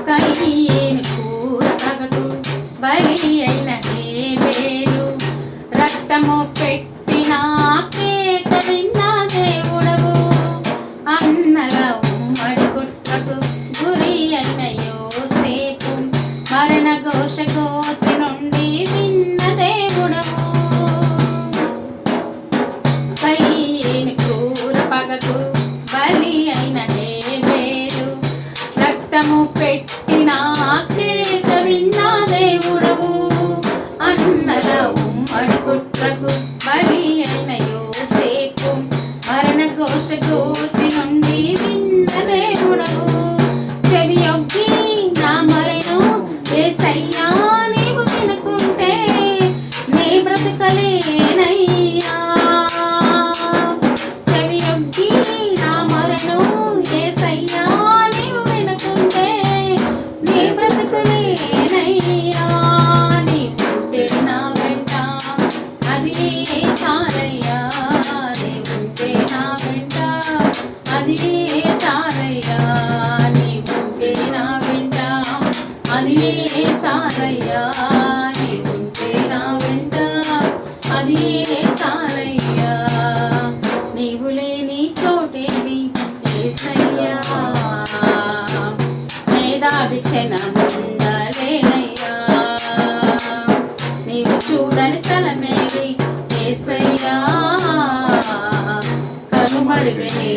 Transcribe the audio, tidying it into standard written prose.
కయ్యేను కూర పగకు బలి అయిన హేబేలు రక్తము పెట్టిన కేక విన్న దేవుడవు అన్నల ఉమ్మడి కుట్రకు గురి అయిన యోసేపు మరణ ఘోష గోత్రి నుండి విన్న దేవుడవు కయ్యేను కూర పగకు బలి అయిన హేబేలు రక్తము పెట్టిన కేక విన్న దేవుడవు అన్నల ఉమ్మడి కుట్రకు బలి అయిన యోసేపు మరణ ఘోష గోత్రి నుండి విన్న దేవుడవు చెవియొగ్గి నా మరణు యేసయ్యా నీవు వినుకుంటే నీ బ్రతకలేనయ్యా చెవియొగ్గి నా మరణు యేసయ్యా నీవు వినుకుంటే నీ బ్రతకలేనయ్యా నీవుంటే నా వెంట అది చాలయ్యా నీవుంటే నా వెంట అది చాలయ్యా నీవుంటే నా వెంట అది చాలయ్యా నీవుంటే నా వెంట అది చాలయ్యా నీవు లేని చోటేది యేసయ్యా నేదాది క్షణముండలేనయ్యా నీవు చూడని స్థలమేది యేసయ్యా కనుమరుగని